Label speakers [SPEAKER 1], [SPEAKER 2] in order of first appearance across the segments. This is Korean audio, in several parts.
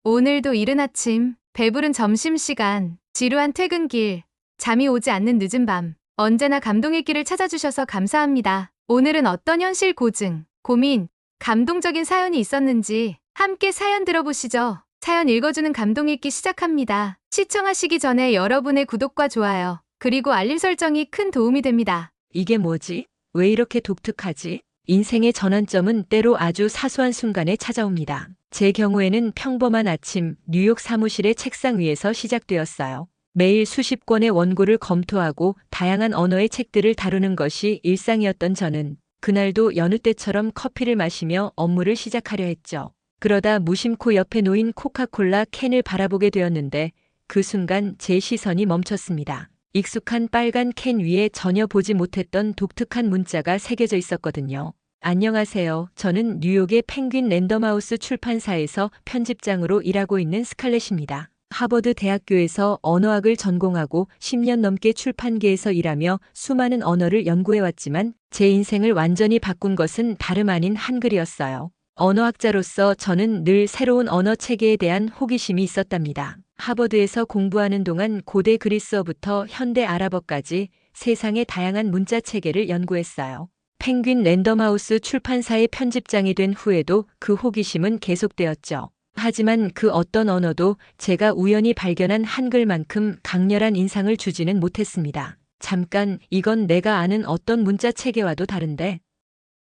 [SPEAKER 1] 오늘도 이른 아침, 배부른 점심시간, 지루한 퇴근길, 잠이 오지 않는 늦은 밤, 언제나 감동의 길을 찾아주셔서 감사합니다. 오늘은 어떤 현실 고증, 고민, 감동적인 사연이 있었는지 함께 사연 들어보시죠. 사연 읽어주는 감동 읽기 시작합니다. 시청하시기 전에 여러분의 구독과 좋아요, 그리고 알림 설정이 큰 도움이 됩니다.
[SPEAKER 2] 이게 뭐지? 왜 이렇게 독특하지? 인생의 전환점은 때로 아주 사소한 순간에 찾아옵니다. 제 경우에는 평범한 아침 뉴욕 사무실의 책상 위에서 시작되었어요. 매일 수십 권의 원고를 검토하고 다양한 언어의 책들을 다루는 것이 일상이었던 저는 그날도 여느 때처럼 커피를 마시며 업무를 시작하려 했죠. 그러다 무심코 옆에 놓인 코카콜라 캔을 바라보게 되었는데 그 순간 제 시선이 멈췄습니다. 익숙한 빨간 캔 위에 전혀 보지 못했던 독특한 문자가 새겨져 있었거든요. 안녕하세요. 저는 뉴욕의 펭귄 랜덤하우스 출판사에서 편집장으로 일하고 있는 스칼렛입니다. 하버드 대학교에서 언어학을 전공하고 10년 넘게 출판계에서 일하며 수많은 언어를 연구해왔지만 제 인생을 완전히 바꾼 것은 다름 아닌 한글이었어요. 언어학자로서 저는 늘 새로운 언어 체계에 대한 호기심이 있었답니다. 하버드에서 공부하는 동안 고대 그리스어부터 현대 아랍어까지 세상의 다양한 문자 체계를 연구했어요. 펭귄 랜덤하우스 출판사의 편집장이 된 후에도 그 호기심은 계속되었죠. 하지만 그 어떤 언어도 제가 우연히 발견한 한글만큼 강렬한 인상을 주지는 못했습니다. 잠깐, 이건 내가 아는 어떤 문자 체계와도 다른데?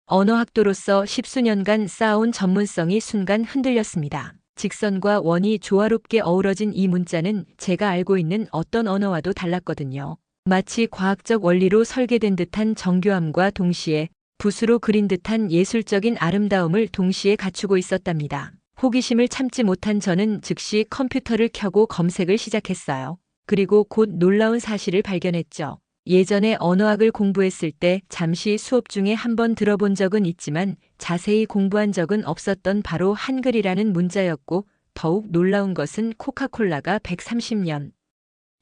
[SPEAKER 2] 언어학도로서 십수년간 쌓아온 전문성이 순간 흔들렸습니다. 직선과 원이 조화롭게 어우러진 이 문자는 제가 알고 있는 어떤 언어와도 달랐거든요. 마치 과학적 원리로 설계된 듯한 정교함과 동시에 붓으로 그린 듯한 예술적인 아름다움을 동시에 갖추고 있었답니다. 호기심을 참지 못한 저는 즉시 컴퓨터를 켜고 검색을 시작했어요. 그리고 곧 놀라운 사실을 발견했죠. 예전에 언어학을 공부했을 때 잠시 수업 중에 한번 들어본 적은 있지만 자세히 공부한 적은 없었던 바로 한글이라는 문자였고 더욱 놀라운 것은 코카콜라가 130년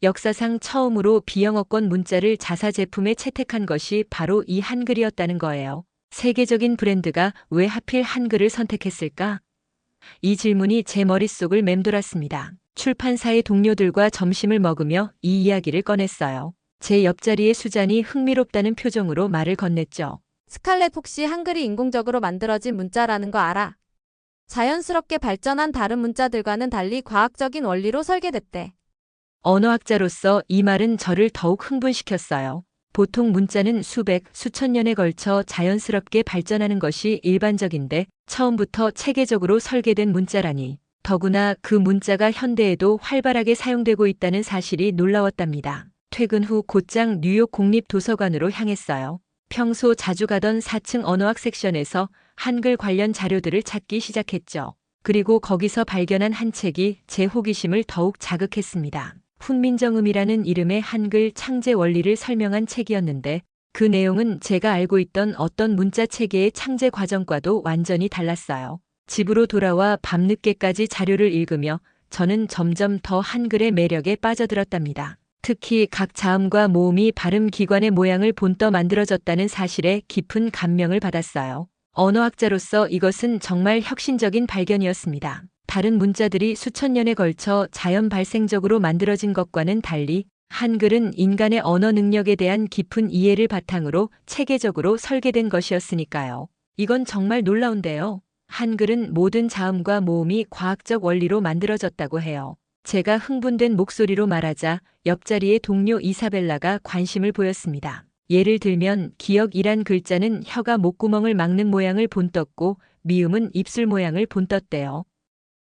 [SPEAKER 2] 역사상 처음으로 비영어권 문자를 자사 제품에 채택한 것이 바로 이 한글이었다는 거예요. 세계적인 브랜드가 왜 하필 한글을 선택했을까? 이 질문이 제 머릿속을 맴돌았습니다. 출판사의 동료들과 점심을 먹으며 이 이야기를 꺼냈어요. 제 옆자리의 수잔이 흥미롭다는 표정으로 말을 건넸죠.
[SPEAKER 3] 스칼렛, 혹시 한글이 인공적으로 만들어진 문자라는 거 알아? 자연스럽게 발전한 다른 문자들과는 달리 과학적인 원리로 설계됐대.
[SPEAKER 2] 언어학자로서 이 말은 저를 더욱 흥분시켰어요. 보통 문자는 수백, 수천 년에 걸쳐 자연스럽게 발전하는 것이 일반적인데 처음부터 체계적으로 설계된 문자라니. 더구나 그 문자가 현대에도 활발하게 사용되고 있다는 사실이 놀라웠답니다. 퇴근 후 곧장 뉴욕 국립도서관으로 향했어요. 평소 자주 가던 4층 언어학 섹션에서 한글 관련 자료들을 찾기 시작했죠. 그리고 거기서 발견한 한 책이 제 호기심을 더욱 자극했습니다. 훈민정음이라는 이름의 한글 창제 원리를 설명한 책이었는데 그 내용은 제가 알고 있던 어떤 문자 체계의 창제 과정과도 완전히 달랐어요. 집으로 돌아와 밤늦게까지 자료를 읽으며 저는 점점 더 한글의 매력에 빠져들었답니다. 특히 각 자음과 모음이 발음 기관의 모양을 본떠 만들어졌다는 사실에 깊은 감명을 받았어요. 언어학자로서 이것은 정말 혁신적인 발견이었습니다. 다른 문자들이 수천 년에 걸쳐 자연 발생적으로 만들어진 것과는 달리 한글은 인간의 언어 능력에 대한 깊은 이해를 바탕으로 체계적으로 설계된 것이었으니까요. 이건 정말 놀라운데요. 한글은 모든 자음과 모음이 과학적 원리로 만들어졌다고 해요. 제가 흥분된 목소리로 말하자 옆자리의 동료 이사벨라가 관심을 보였습니다. 예를 들면 기억이란 글자는 혀가 목구멍을 막는 모양을 본떴고 미음은 입술 모양을 본떴대요.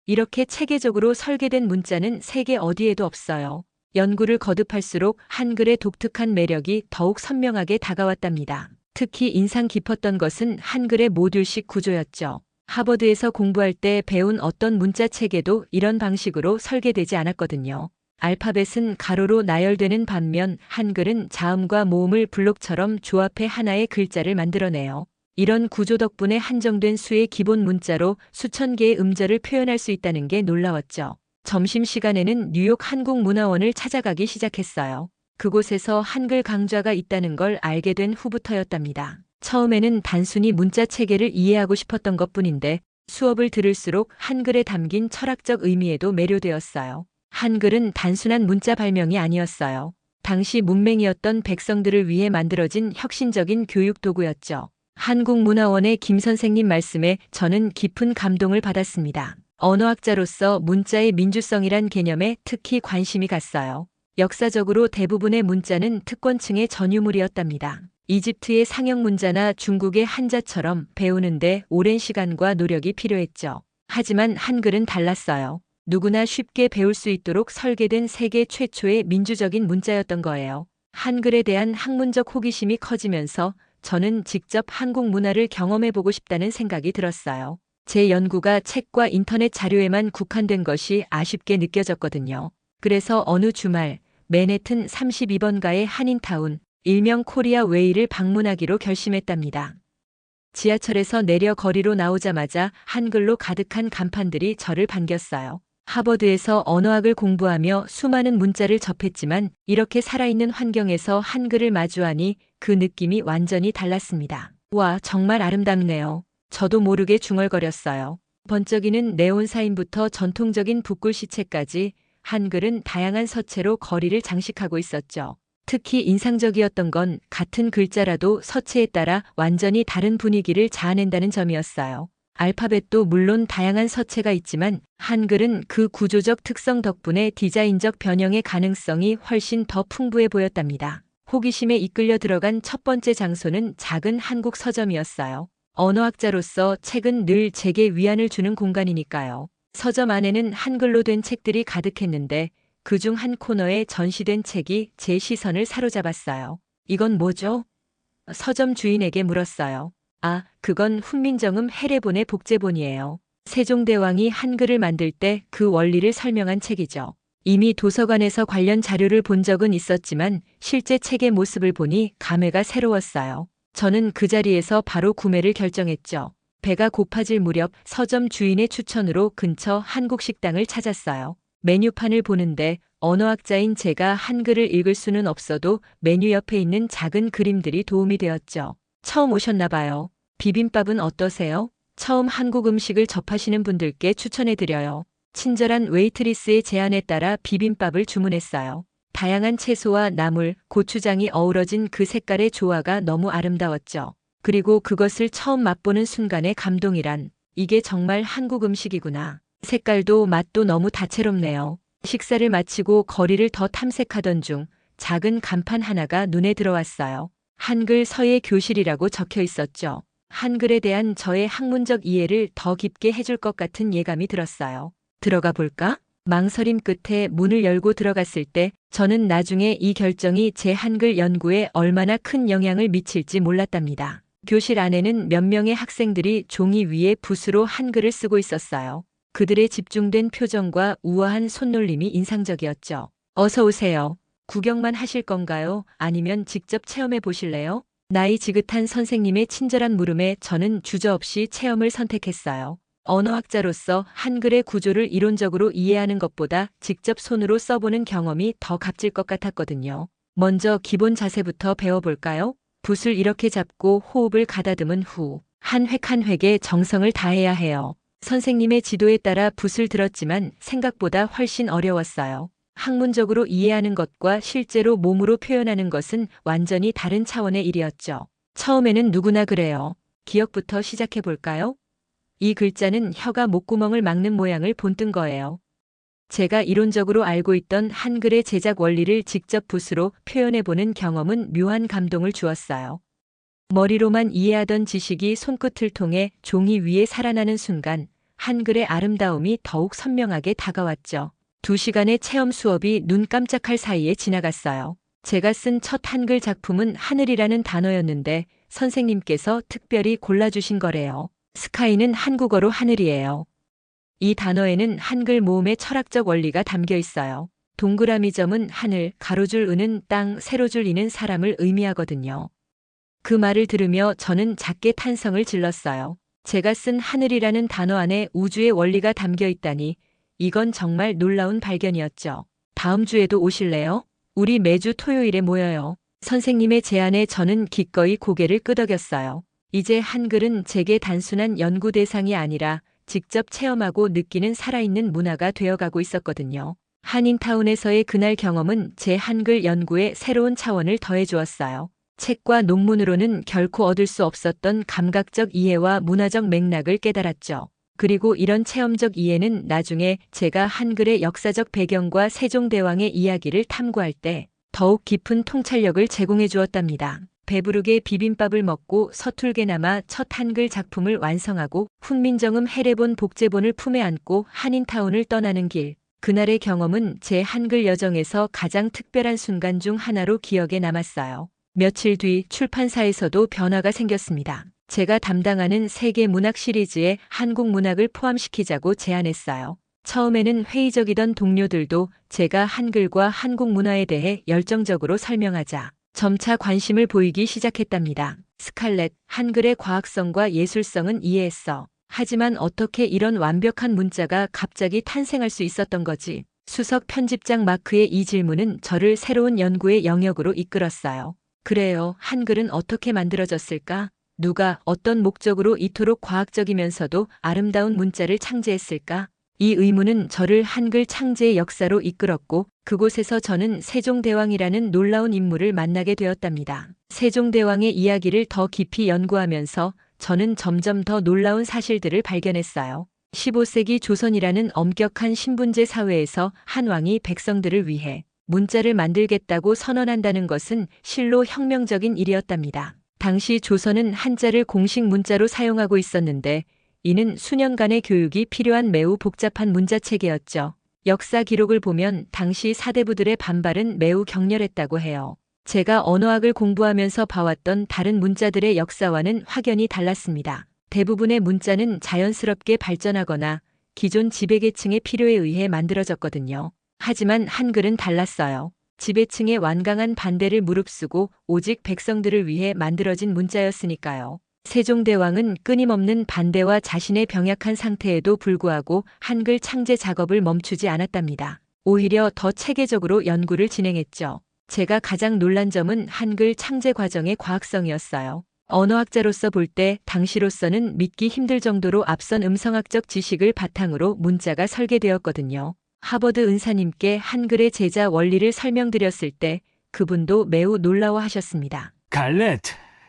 [SPEAKER 2] 이렇게 체계적으로 설계된 문자는 세계 어디에도 없어요. 연구를 거듭할수록 한글의 독특한 매력이 더욱 선명하게 다가왔답니다. 특히 인상 깊었던 것은 한글의 모듈식 구조였죠. 하버드에서 공부할 때 배운 어떤 문자 체계도 이런 방식으로 설계되지 않았거든요. 알파벳은 가로로 나열되는 반면 한글은 자음과 모음을 블록처럼 조합해 하나의 글자를 만들어내요. 이런 구조 덕분에 한정된 수의 기본 문자로 수천 개의 음절을 표현할 수 있다는 게 놀라웠죠. 점심시간에는 뉴욕 한국문화원을 찾아가기 시작했어요. 그곳에서 한글 강좌가 있다는 걸 알게 된 후부터였답니다. 처음에는 단순히 문자 체계를 이해하고 싶었던 것뿐인데 수업을 들을수록 한글에 담긴 철학적 의미에도 매료되었어요. 한글은 단순한 문자 발명이 아니었어요. 당시 문맹이었던 백성들을 위해 만들어진 혁신적인 교육 도구였죠. 한국문화원의 김 선생님 말씀에 저는 깊은 감동을 받았습니다. 언어학자로서 문자의 민주성이란 개념에 특히 관심이 갔어요. 역사적으로 대부분의 문자는 특권층의 전유물이었답니다. 이집트의 상형 문자나 중국의 한자처럼 배우는데 오랜 시간과 노력이 필요했죠. 하지만 한글은 달랐어요. 누구나 쉽게 배울 수 있도록 설계된 세계 최초의 민주적인 문자였던 거예요. 한글에 대한 학문적 호기심이 커지면서 저는 직접 한국 문화를 경험해보고 싶다는 생각이 들었어요. 제 연구가 책과 인터넷 자료에만 국한된 것이 아쉽게 느껴졌거든요. 그래서 어느 주말 맨해튼 32번가의 한인타운, 일명 코리아 웨이를 방문하기로 결심했답니다. 지하철에서 내려 거리로 나오자마자 한글로 가득한 간판들이 저를 반겼어요. 하버드에서 언어학을 공부하며 수많은 문자를 접했지만 이렇게 살아있는 환경에서 한글을 마주하니 그 느낌이 완전히 달랐습니다. 와, 정말 아름답네요. 저도 모르게 중얼거렸어요. 번쩍이는 네온 사인부터 전통적인 붓글씨체까지 한글은 다양한 서체로 거리를 장식하고 있었죠. 특히 인상적이었던 건 같은 글자라도 서체에 따라 완전히 다른 분위기를 자아낸다는 점이었어요. 알파벳도 물론 다양한 서체가 있지만 한글은 그 구조적 특성 덕분에 디자인적 변형의 가능성이 훨씬 더 풍부해 보였답니다. 호기심에 이끌려 들어간 첫 번째 장소는 작은 한국 서점이었어요. 언어학자로서 책은 늘 제게 위안을 주는 공간이니까요. 서점 안에는 한글로 된 책들이 가득했는데 그중 한 코너에 전시된 책이 제 시선을 사로잡았어요. 이건 뭐죠? 서점 주인에게 물었어요. 아, 그건 훈민정음 해례본의 복제본이에요. 세종대왕이 한글을 만들 때 그 원리를 설명한 책이죠. 이미 도서관에서 관련 자료를 본 적은 있었지만 실제 책의 모습을 보니 감회가 새로웠어요. 저는 그 자리에서 바로 구매를 결정했죠. 배가 고파질 무렵 서점 주인의 추천으로 근처 한국 식당을 찾았어요. 메뉴판을 보는데 언어학자인 제가 한글을 읽을 수는 없어도 메뉴 옆에 있는 작은 그림들이 도움이 되었죠. 처음 오셨나 봐요. 비빔밥은 어떠세요? 처음 한국 음식을 접하시는 분들께 추천해드려요. 친절한 웨이트리스의 제안에 따라 비빔밥을 주문했어요. 다양한 채소와 나물, 고추장이 어우러진 그 색깔의 조화가 너무 아름다웠죠. 그리고 그것을 처음 맛보는 순간의 감동이란, 이게 정말 한국 음식이구나. 색깔도 맛도 너무 다채롭네요. 식사를 마치고 거리를 더 탐색하던 중 작은 간판 하나가 눈에 들어왔어요. 한글 서예 교실이라고 적혀 있었죠. 한글에 대한 저의 학문적 이해를 더 깊게 해줄 것 같은 예감이 들었어요. 들어가 볼까? 망설임 끝에 문을 열고 들어갔을 때 저는 나중에 이 결정이 제 한글 연구에 얼마나 큰 영향을 미칠지 몰랐답니다. 교실 안에는 몇 명의 학생들이 종이 위에 붓으로 한글을 쓰고 있었어요. 그들의 집중된 표정과 우아한 손놀림이 인상적이었죠. 어서 오세요. 구경만 하실 건가요? 아니면 직접 체험해 보실래요? 나이 지긋한 선생님의 친절한 물음에 저는 주저없이 체험을 선택했어요. 언어학자로서 한글의 구조를 이론적으로 이해하는 것보다 직접 손으로 써보는 경험이 더 값질 것 같았거든요. 먼저 기본 자세부터 배워볼까요? 붓을 이렇게 잡고 호흡을 가다듬은 후 한 획 한 획에 정성을 다해야 해요. 선생님의 지도에 따라 붓을 들었지만 생각보다 훨씬 어려웠어요. 학문적으로 이해하는 것과 실제로 몸으로 표현하는 것은 완전히 다른 차원의 일이었죠. 처음에는 누구나 그래요. 기억부터 시작해 볼까요? 이 글자는 혀가 목구멍을 막는 모양을 본뜬 거예요. 제가 이론적으로 알고 있던 한글의 제작 원리를 직접 붓으로 표현해보는 경험은 묘한 감동을 주었어요. 머리로만 이해하던 지식이 손끝을 통해 종이 위에 살아나는 순간 한글의 아름다움이 더욱 선명하게 다가왔죠. 2시간의 체험 수업이 눈 깜짝할 사이에 지나갔어요. 제가 쓴 첫 한글 작품은 하늘이라는 단어였는데 선생님께서 특별히 골라주신 거래요. 스카이는 한국어로 하늘이에요. 이 단어에는 한글 모음의 철학적 원리가 담겨 있어요. 동그라미 점은 하늘, 가로줄 은은 땅, 세로줄 이는 사람을 의미하거든요. 그 말을 들으며 저는 작게 탄성을 질렀어요. 제가 쓴 하늘이라는 단어 안에 우주의 원리가 담겨 있다니 이건 정말 놀라운 발견이었죠. 다음 주에도 오실래요? 우리 매주 토요일에 모여요. 선생님의 제안에 저는 기꺼이 고개를 끄덕였어요. 이제 한글은 제게 단순한 연구 대상이 아니라 직접 체험하고 느끼는 살아있는 문화가 되어가고 있었거든요. 한인타운에서의 그날 경험은 제 한글 연구에 새로운 차원을 더해주었어요. 책과 논문으로는 결코 얻을 수 없었던 감각적 이해와 문화적 맥락을 깨달았죠. 그리고 이런 체험적 이해는 나중에 제가 한글의 역사적 배경과 세종대왕의 이야기를 탐구할 때 더욱 깊은 통찰력을 제공해 주었답니다. 배부르게 비빔밥을 먹고 서툴게나마 첫 한글 작품을 완성하고 훈민정음 해례본 복제본을 품에 안고 한인타운을 떠나는 길. 그날의 경험은 제 한글 여정에서 가장 특별한 순간 중 하나로 기억에 남았어요. 며칠 뒤 출판사에서도 변화가 생겼습니다. 제가 담당하는 세계 문학 시리즈에 한국 문학을 포함시키자고 제안했어요. 처음에는 회의적이던 동료들도 제가 한글과 한국 문화에 대해 열정적으로 설명하자 점차 관심을 보이기 시작했답니다. 스칼렛, 한글의 과학성과 예술성은 이해했어. 하지만 어떻게 이런 완벽한 문자가 갑자기 탄생할 수 있었던 거지? 수석 편집장 마크의 이 질문은 저를 새로운 연구의 영역으로 이끌었어요. 그래요, 한글은 어떻게 만들어졌을까? 누가 어떤 목적으로 이토록 과학적이면서도 아름다운 문자를 창제했을까? 이 의문은 저를 한글 창제의 역사로 이끌었고 그곳에서 저는 세종대왕이라는 놀라운 인물을 만나게 되었답니다. 세종대왕의 이야기를 더 깊이 연구하면서 저는 점점 더 놀라운 사실들을 발견했어요. 15세기 조선이라는 엄격한 신분제 사회에서 한 왕이 백성들을 위해 문자를 만들겠다고 선언한다는 것은 실로 혁명적인 일이었답니다. 당시 조선은 한자를 공식 문자로 사용하고 있었는데 이는 수년간의 교육이 필요한 매우 복잡한 문자 체계였죠. 역사 기록을 보면 당시 사대부들의 반발은 매우 격렬했다고 해요. 제가 언어학을 공부하면서 봐왔던 다른 문자들의 역사와는 확연히 달랐습니다. 대부분의 문자는 자연스럽게 발전하거나 기존 지배계층의 필요에 의해 만들어졌거든요. 하지만 한글은 달랐어요. 지배층의 완강한 반대를 무릅쓰고 오직 백성들을 위해 만들어진 문자였으니까요. 세종대왕은 끊임없는 반대와 자신의 병약한 상태에도 불구하고 한글 창제 작업을 멈추지 않았답니다. 오히려 더 체계적으로 연구를 진행했죠. 제가 가장 놀란 점은 한글 창제 과정의 과학성이었어요. 언어학자로서 볼 때 당시로서는 믿기 힘들 정도로 앞선 음성학적 지식을 바탕으로 문자가 설계되었거든요. 하버드 은사님께 한글의 제자 원리를 설명드렸을 때 그분도 매우 놀라워하셨습니다.
[SPEAKER 4] 갈렛,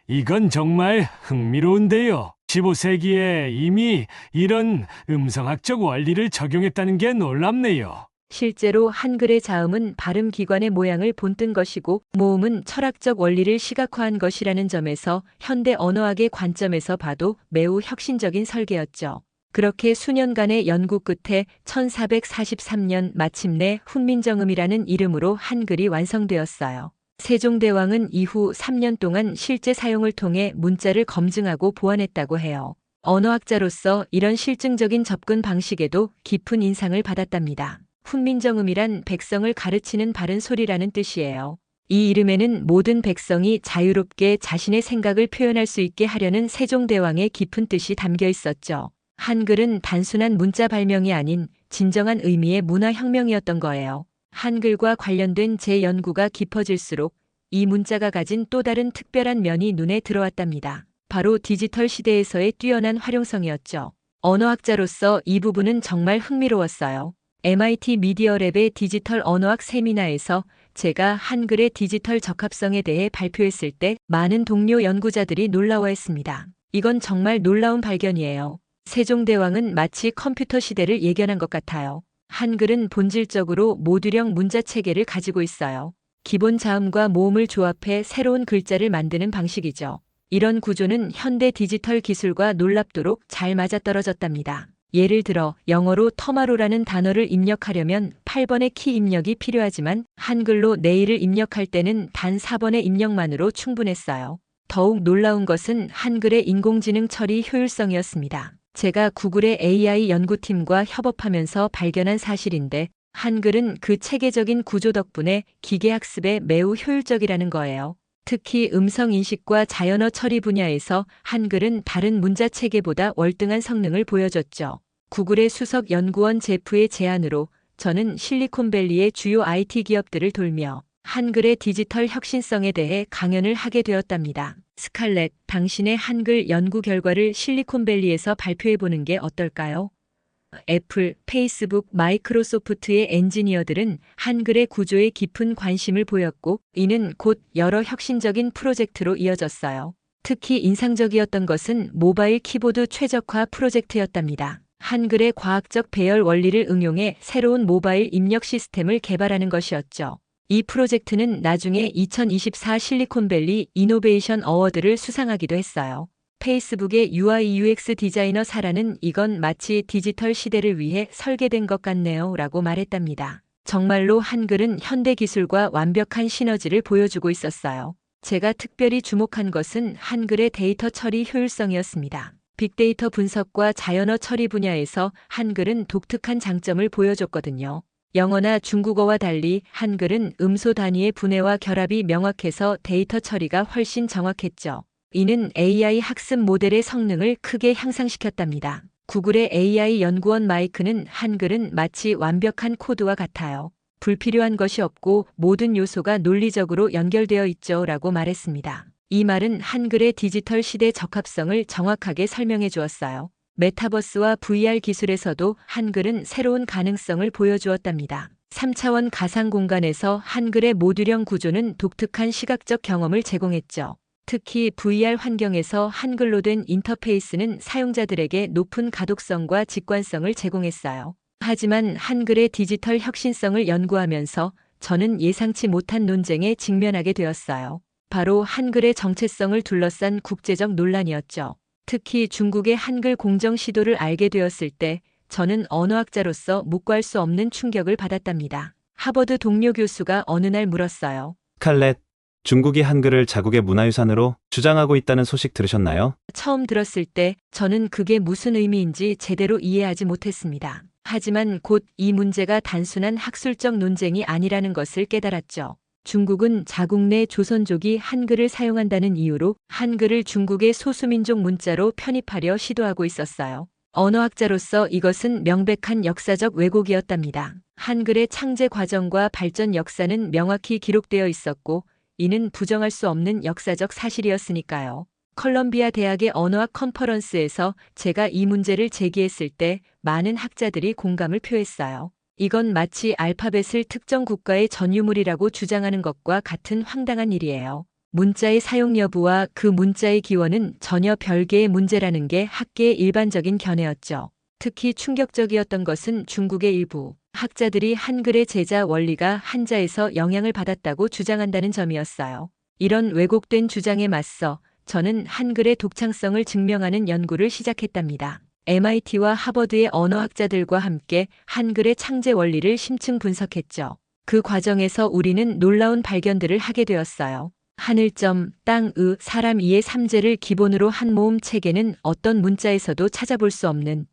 [SPEAKER 4] 이건 정말 흥미로운데요. 15세기에 이미 이런 음성학적 원리를 적용했다는 게 놀랍네요.
[SPEAKER 2] 실제로 한글의 자음은 발음 기관의 모양을 본뜬 것이고 모음은 철학적 원리를 시각화한 것이라는 점에서 현대 언어학의 관점에서 봐도 매우 혁신적인 설계였죠. 그렇게 수년간의 연구 끝에 1443년 마침내 훈민정음이라는 이름으로 한글이 완성되었어요. 세종대왕은 이후 3년 동안 실제 사용을 통해 문자를 검증하고 보완했다고 해요. 언어학자로서 이런 실증적인 접근 방식에도 깊은 인상을 받았답니다. 훈민정음이란 백성을 가르치는 바른 소리라는 뜻이에요. 이 이름에는 모든 백성이 자유롭게 자신의 생각을 표현할 수 있게 하려는 세종대왕의 깊은 뜻이 담겨 있었죠. 한글은 단순한 문자 발명이 아닌 진정한 의미의 문화혁명이었던 거예요. 한글과 관련된 제 연구가 깊어질수록 이 문자가 가진 또 다른 특별한 면이 눈에 들어왔답니다. 바로 디지털 시대에서의 뛰어난 활용성이었죠. 언어학자로서 이 부분은 정말 흥미로웠어요. MIT 미디어랩의 디지털 언어학 세미나에서 제가 한글의 디지털 적합성에 대해 발표했을 때 많은 동료 연구자들이 놀라워했습니다. 이건 정말 놀라운 발견이에요. 세종대왕은 마치 컴퓨터 시대를 예견한 것 같아요. 한글은 본질적으로 모듈형 문자 체계를 가지고 있어요. 기본 자음과 모음을 조합해 새로운 글자를 만드는 방식이죠. 이런 구조는 현대 디지털 기술과 놀랍도록 잘 맞아떨어졌답니다. 예를 들어 영어로 터마로라는 단어를 입력하려면 8번의 키 입력이 필요하지만 한글로 내일을 입력할 때는 단 4번의 입력만으로 충분했어요. 더욱 놀라운 것은 한글의 인공지능 처리 효율성이었습니다. 제가 구글의 AI 연구팀과 협업하면서 발견한 사실인데 한글은 그 체계적인 구조 덕분에 기계학습에 매우 효율적이라는 거예요. 특히 음성 인식과 자연어 처리 분야에서 한글은 다른 문자 체계보다 월등한 성능을 보여줬죠. 구글의 수석 연구원 제프의 제안으로 저는 실리콘밸리의 주요 IT 기업들을 돌며 한글의 디지털 혁신성에 대해 강연을 하게 되었답니다. 스칼렛, 당신의 한글 연구 결과를 실리콘밸리에서 발표해보는 게 어떨까요? 애플, 페이스북, 마이크로소프트의 엔지니어들은 한글의 구조에 깊은 관심을 보였고, 이는 곧 여러 혁신적인 프로젝트로 이어졌어요. 특히 인상적이었던 것은 모바일 키보드 최적화 프로젝트였답니다. 한글의 과학적 배열 원리를 응용해 새로운 모바일 입력 시스템을 개발하는 것이었죠. 이 프로젝트는 나중에 2024 실리콘밸리 이노베이션 어워드를 수상하기도 했어요. 페이스북의 UI UX 디자이너 사라는 이건 마치 디지털 시대를 위해 설계된 것 같네요 라고 말했답니다. 정말로 한글은 현대 기술과 완벽한 시너지를 보여주고 있었어요. 제가 특별히 주목한 것은 한글의 데이터 처리 효율성이었습니다. 빅데이터 분석과 자연어 처리 분야에서 한글은 독특한 장점을 보여줬거든요. 영어나 중국어와 달리 한글은 음소 단위의 분해와 결합이 명확해서 데이터 처리가 훨씬 정확했죠. 이는 AI 학습 모델의 성능을 크게 향상시켰답니다. 구글의 AI 연구원 마이크는 한글은 마치 완벽한 코드와 같아요. 불필요한 것이 없고 모든 요소가 논리적으로 연결되어 있죠 라고 말했습니다. 이 말은 한글의 디지털 시대 적합성을 정확하게 설명해 주었어요. 메타버스와 VR 기술에서도 한글은 새로운 가능성을 보여주었답니다. 3차원 가상 공간에서 한글의 모듈형 구조는 독특한 시각적 경험을 제공했죠. 특히 VR 환경에서 한글로 된 인터페이스는 사용자들에게 높은 가독성과 직관성을 제공했어요. 하지만 한글의 디지털 혁신성을 연구하면서 저는 예상치 못한 논쟁에 직면하게 되었어요. 바로 한글의 정체성을 둘러싼 국제적 논란이었죠. 특히 중국의 한글 공정 시도를 알게 되었을 때 저는 언어학자로서 묵과할 수 없는 충격을 받았답니다. 하버드 동료 교수가 어느 날 물었어요.
[SPEAKER 5] 스칼렛, 중국이 한글을 자국의 문화유산으로 주장하고 있다는 소식 들으셨나요?
[SPEAKER 2] 처음 들었을 때 저는 그게 무슨 의미인지 제대로 이해하지 못했습니다. 하지만 곧 이 문제가 단순한 학술적 논쟁이 아니라는 것을 깨달았죠. 중국은 자국 내 조선족이 한글을 사용한다는 이유로 한글을 중국의 소수민족 문자로 편입하려 시도하고 있었어요. 언어학자로서 이것은 명백한 역사적 왜곡이었답니다. 한글의 창제 과정과 발전 역사는 명확히 기록되어 있었고 이는 부정할 수 없는 역사적 사실이었으니까요. 컬럼비아 대학의 언어학 컨퍼런스에서 제가 이 문제를 제기했을 때 많은 학자들이 공감을 표했어요. 이건 마치 알파벳을 특정 국가의 전유물이라고 주장하는 것과 같은 황당한 일이에요. 문자의 사용 여부와 그 문자의 기원은 전혀 별개의 문제라는 게 학계의 일반적인 견해였죠. 특히 충격적이었던 것은 중국의 일부 학자들이 한글의 제자 원리가 한자에서 영향을 받았다고 주장한다는 점이었어요. 이런 왜곡된 주장에 맞서 저는 한글의 독창성을 증명하는 연구를 시작했답니다. MIT와 하버드의 언어학자들과 함께 한글의 창제 원리를 심층 분석했죠. 그 과정에서 우리는 놀라운 발견들을 하게 되었어요. 하늘점, 땅, 사람, 이의 삼재를 기본으로 한 모음 체계는 어떤 문자에서도 찾아볼 수 없는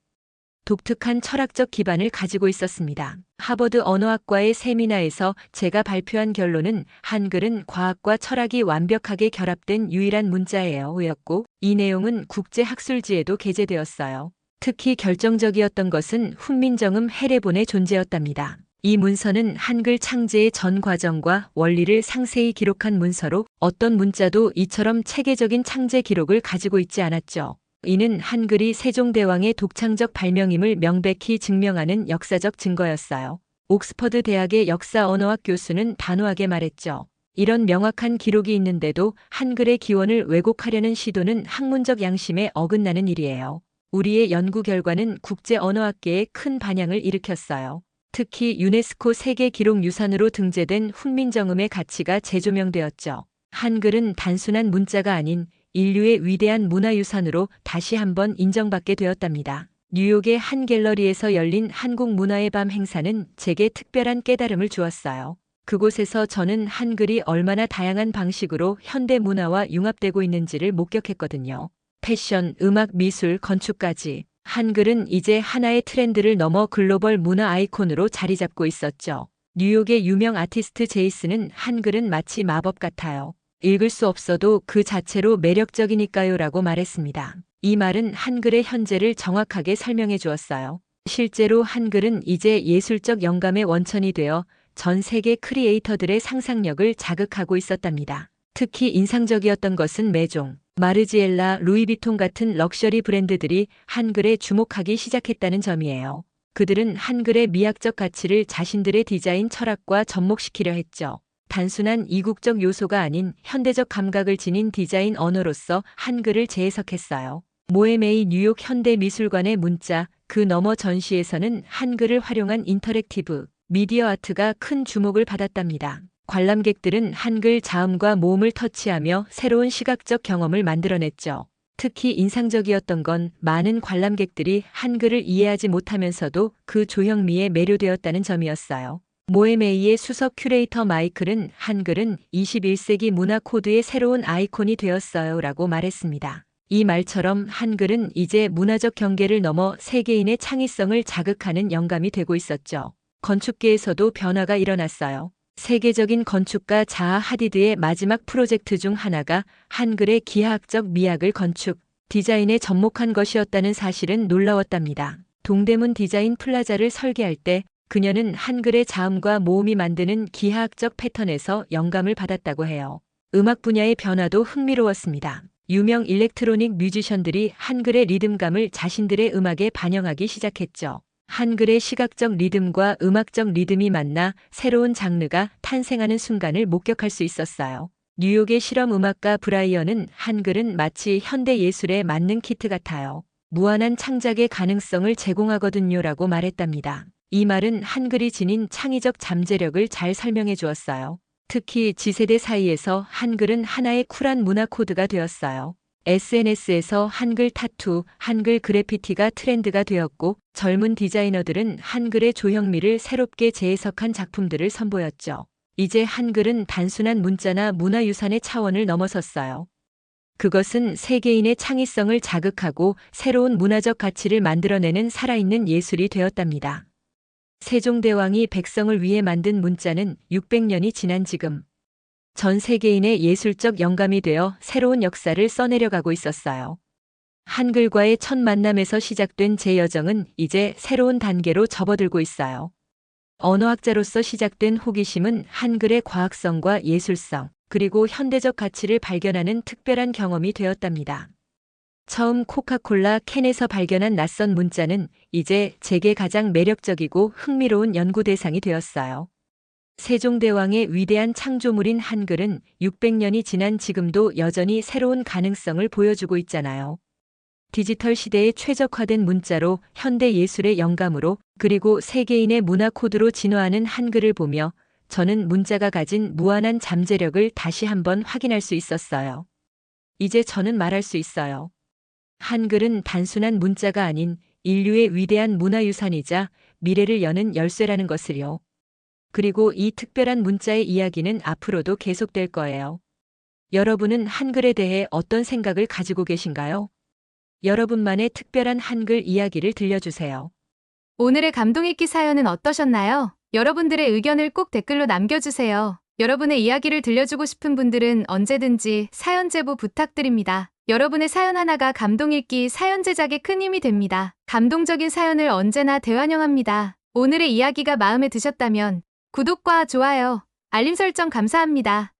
[SPEAKER 2] 독특한 철학적 기반을 가지고 있었습니다. 하버드 언어학과의 세미나에서 제가 발표한 결론은 한글은 과학과 철학이 완벽하게 결합된 유일한 문자예요 였고 이 내용은 국제학술지에도 게재되었어요. 특히 결정적이었던 것은 훈민정음 해례본의 존재였답니다. 이 문서는 한글 창제의 전 과정과 원리를 상세히 기록한 문서로 어떤 문자도 이처럼 체계적인 창제 기록을 가지고 있지 않았죠. 이는 한글이 세종대왕의 독창적 발명임을 명백히 증명하는 역사적 증거였어요. 옥스퍼드 대학의 역사 언어학 교수는 단호하게 말했죠. 이런 명확한 기록이 있는데도 한글의 기원을 왜곡하려는 시도는 학문적 양심에 어긋나는 일이에요. 우리의 연구 결과는 국제 언어학계에 큰 반향을 일으켰어요. 특히 유네스코 세계 기록 유산으로 등재된 훈민정음의 가치가 재조명되었죠. 한글은 단순한 문자가 아닌 인류의 위대한 문화유산으로 다시 한번 인정받게 되었답니다. 뉴욕의 한 갤러리에서 열린 한국 문화의 밤 행사는 제게 특별한 깨달음을 주었어요. 그곳에서 저는 한글이 얼마나 다양한 방식으로 현대 문화와 융합되고 있는지를 목격했거든요. 패션, 음악, 미술, 건축까지. 한글은 이제 하나의 트렌드를 넘어 글로벌 문화 아이콘으로 자리 잡고 있었죠. 뉴욕의 유명 아티스트 제이슨은 한글은 마치 마법 같아요. 읽을 수 없어도 그 자체로 매력적이니까요 라고 말했습니다. 이 말은 한글의 현재를 정확하게 설명해 주었어요. 실제로 한글은 이제 예술적 영감의 원천이 되어 전 세계 크리에이터들의 상상력을 자극하고 있었답니다. 특히 인상적이었던 것은 메종, 마르지엘라, 루이비통 같은 럭셔리 브랜드들이 한글에 주목하기 시작했다는 점이에요. 그들은 한글의 미학적 가치를 자신들의 디자인 철학과 접목시키려 했죠. 단순한 이국적 요소가 아닌 현대적 감각을 지닌 디자인 언어로서 한글을 재해석했어요. 모에메이 뉴욕 현대미술관의 문자, 그 너머 전시에서는 한글을 활용한 인터랙티브 미디어 아트가 큰 주목을 받았답니다. 관람객들은 한글 자음과 모음을 터치하며 새로운 시각적 경험을 만들어냈죠. 특히 인상적이었던 건 많은 관람객들이 한글을 이해하지 못하면서도 그 조형미에 매료되었다는 점이었어요. 모에메이의 수석 큐레이터 마이클은 한글은 21세기 문화 코드의 새로운 아이콘이 되었어요 라고 말했습니다. 이 말처럼 한글은 이제 문화적 경계를 넘어 세계인의 창의성을 자극하는 영감이 되고 있었죠. 건축계에서도 변화가 일어났어요. 세계적인 건축가 자하 하디드의 마지막 프로젝트 중 하나가 한글의 기하학적 미학을 건축, 디자인에 접목한 것이었다는 사실은 놀라웠답니다. 동대문 디자인 플라자를 설계할 때 그녀는 한글의 자음과 모음이 만드는 기하학적 패턴에서 영감을 받았다고 해요. 음악 분야의 변화도 흥미로웠습니다. 유명 일렉트로닉 뮤지션들이 한글의 리듬감을 자신들의 음악에 반영하기 시작했죠. 한글의 시각적 리듬과 음악적 리듬이 만나 새로운 장르가 탄생하는 순간을 목격할 수 있었어요. 뉴욕의 실험 음악가 브라이언은 한글은 마치 현대 예술에 맞는 키트 같아요. 무한한 창작의 가능성을 제공하거든요 라고 말했답니다. 이 말은 한글이 지닌 창의적 잠재력을 잘 설명해 주었어요. 특히 Z세대 사이에서 한글은 하나의 쿨한 문화 코드가 되었어요. SNS에서 한글 타투, 한글 그래피티가 트렌드가 되었고 젊은 디자이너들은 한글의 조형미를 새롭게 재해석한 작품들을 선보였죠. 이제 한글은 단순한 문자나 문화유산의 차원을 넘어섰어요. 그것은 세계인의 창의성을 자극하고 새로운 문화적 가치를 만들어내는 살아있는 예술이 되었답니다. 세종대왕이 백성을 위해 만든 문자는 600년이 지난 지금 전 세계인의 예술적 영감이 되어 새로운 역사를 써내려가고 있었어요. 한글과의 첫 만남에서 시작된 제 여정은 이제 새로운 단계로 접어들고 있어요. 언어학자로서 시작된 호기심은 한글의 과학성과 예술성, 그리고 현대적 가치를 발견하는 특별한 경험이 되었답니다. 처음 코카콜라 캔에서 발견한 낯선 문자는 이제 제게 가장 매력적이고 흥미로운 연구 대상이 되었어요. 세종대왕의 위대한 창조물인 한글은 600년이 지난 지금도 여전히 새로운 가능성을 보여주고 있잖아요. 디지털 시대에 최적화된 문자로 현대 예술의 영감으로 그리고 세계인의 문화 코드로 진화하는 한글을 보며 저는 문자가 가진 무한한 잠재력을 다시 한번 확인할 수 있었어요. 이제 저는 말할 수 있어요. 한글은 단순한 문자가 아닌 인류의 위대한 문화유산이자 미래를 여는 열쇠라는 것을요. 그리고 이 특별한 문자의 이야기는 앞으로도 계속될 거예요. 여러분은 한글에 대해 어떤 생각을 가지고 계신가요? 여러분만의 특별한 한글 이야기를 들려주세요.
[SPEAKER 1] 오늘의 감동 읽기 사연은 어떠셨나요? 여러분들의 의견을 꼭 댓글로 남겨주세요. 여러분의 이야기를 들려주고 싶은 분들은 언제든지 사연 제보 부탁드립니다. 여러분의 사연 하나가 감동 읽기 사연 제작에 큰 힘이 됩니다. 감동적인 사연을 언제나 대환영합니다. 오늘의 이야기가 마음에 드셨다면 구독과 좋아요, 알림 설정 감사합니다.